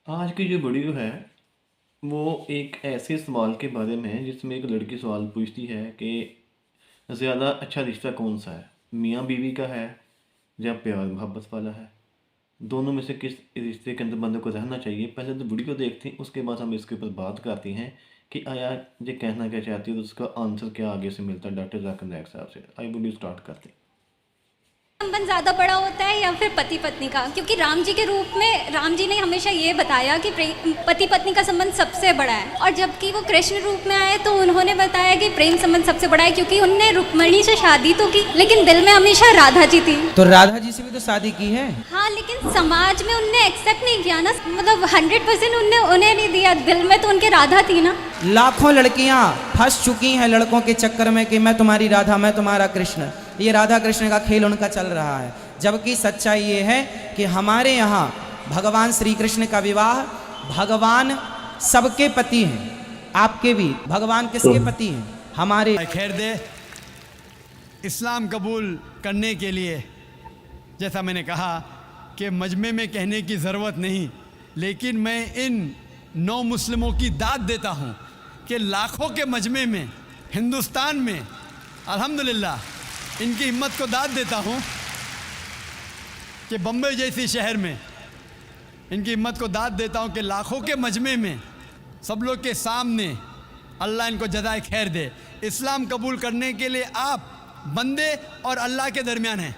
आज की जो वीडियो है वो एक ऐसे सवाल के बारे में है जिसमें एक लड़की सवाल पूछती है कि ज़्यादा अच्छा रिश्ता कौन सा है, मियाँ बीवी का है या प्यार मोहब्बत वाला है। दोनों में से किस रिश्ते के अंदर बंदे को रहना चाहिए। पहले तो वीडियो देखते हैं, उसके बाद हम इसके ऊपर बात करते हैं कि आया ये कहना क्या चाहती है और उसका आंसर क्या आगे से मिलता है डॉक्टर जाकिर नायक साहब से। आई वीडियो स्टार्ट करते हैं। संबंध ज़्यादा बड़ा होता है या फिर पति पत्नी का? क्योंकि राम जी के रूप में राम जी ने हमेशा ये बताया कि पति पत्नी का संबंध सबसे बड़ा है, और जबकि वो कृष्ण रूप में आए तो उन्होंने बताया कि प्रेम संबंध सबसे बड़ा है, क्योंकि उनने रुक्मणी से शादी तो की लेकिन दिल में हमेशा राधा जी थी। तो राधा जी से भी तो शादी की है। हाँ, लेकिन समाज में उनने एक्सेप्ट नहीं किया ना, मतलब 100% उन्हें नहीं दिया, दिल में तो उनके राधा थी ना। लाखों लड़कियां फंस चुकी हैं लड़कों के चक्कर में कि मैं तुम्हारी राधा मैं तुम्हारा कृष्ण। ये राधा कृष्ण का खेल उनका चल रहा है, जबकि सच्चाई ये है कि हमारे यहाँ भगवान श्री कृष्ण का विवाह, भगवान सबके पति हैं। आपके भी भगवान किसके पति हैं? हमारे। खैर दे, इस्लाम कबूल करने के लिए जैसा मैंने कहा कि मजमे में कहने की ज़रूरत नहीं, लेकिन मैं इन 9 मुस्लिमों की दाद देता हूँ कि लाखों के मजमे में हिंदुस्तान में अल्हम्दुलिल्लाह इनकी हिम्मत को दाद देता हूँ कि बम्बई जैसी शहर में इनकी हिम्मत को दाद देता हूँ कि लाखों के मजमे में सब लोग के सामने अल्लाह इनको जज़ाए खैर दे। इस्लाम कबूल करने के लिए आप बंदे और अल्लाह के दरमियान हैं।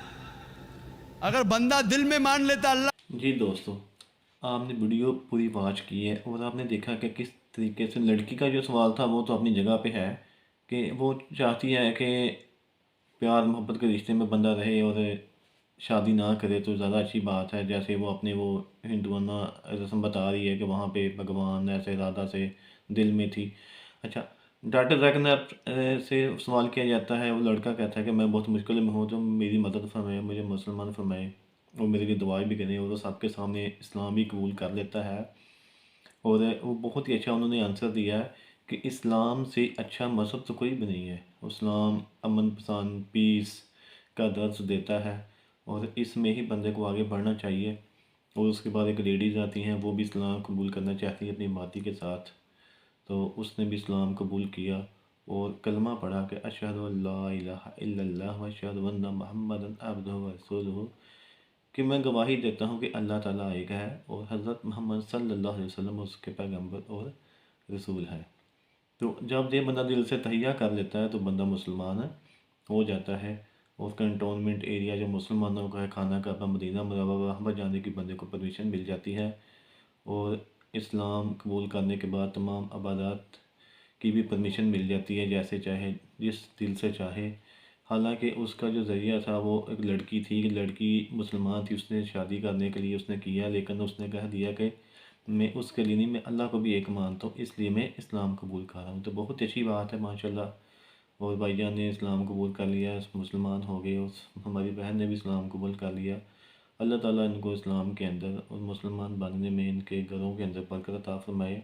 अगर बंदा दिल में मान लेता अल्लाह। जी दोस्तों, आपने वीडियो पूरी वॉच की है और आपने देखा कि किस तरीके से लड़की का जो सवाल था वो तो अपनी जगह पे है कि वो चाहती है कि प्यार मोहब्बत के रिश्ते में बंदा रहे और शादी ना करे तो ज़्यादा अच्छी बात है। जैसे वो अपने वो हिंदुआना रस्म बता रही है कि वहाँ पे भगवान ऐसे राधा से दिल में थी। अच्छा, डॉक्टर जाकिर नायक से सवाल किया जाता है, वो लड़का कहता है कि मैं बहुत मुश्किल में हूँ तो मेरी मदद फरमाए, मुझे मुसलमान फरमाए और मेरे लिए दुआएं भी करें। और वो सबके सामने इस्लाम भी कबूल कर लेता है और वो बहुत ही अच्छा उन्होंने आंसर दिया है कि इस्लाम से अच्छा मज़हब तो कोई भी नहीं है। इस्लाम अमन पसंद पीस का दर्स देता है और इसमें ही बंदे को आगे बढ़ना चाहिए। और उसके बाद एक लेडीज़ आती हैं, वो भी इस्लाम कबूल करना चाहती है अपनी माती के साथ, तो उसने भी इस्लाम कबूल किया और कलमा पढ़ा कि अशहदु अल्ला इलाहा इल्लल्लाह व अशहदु अन्ना मुहम्मदन अब्दुहु व रसूलुहु, कि मैं गवाही देता हूँ कि अल्लाह ताला एक है और हज़रत मोहम्मद सल्लल्लाहु अलैहि वसल्लम उसके पैगंबर और रसूल है। तो जब ये बंदा दिल से तहिया कर लेता है तो बंदा मुसलमान हो जाता है। और कंटोनमेंट एरिया जो मुसलमानों का है, खाना काबा मदीना मुनव्वरा, वहाँ पर जाने की बंदे को परमिशन मिल जाती है। और इस्लाम कबूल करने के बाद तमाम इबादत की भी परमिशन मिल जाती है, जैसे चाहे जिस दिल से चाहे। हालांकि उसका जो ज़रिया था वो एक लड़की थी, लड़की मुसलमान थी, उसने शादी करने के लिए उसने किया, लेकिन उसने कह दिया कि मैं उसके लिए नहीं, मैं अल्लाह को भी एक मानता हूँ, इसलिए मैं इस्लाम कबूल कर रहा हूँ। तो बहुत अच्छी बात है माशाल्लाह। और भाईजान ने इस्लाम कबूल कर लिया, मुसलमान हो गए, उस हमारी बहन ने भी इस्लाम कबूल कर लिया। अल्लाह ताला इनको इस्लाम के अंदर और मुसलमान बनने में इनके घरों के अंदर बरकत अता फरमाए।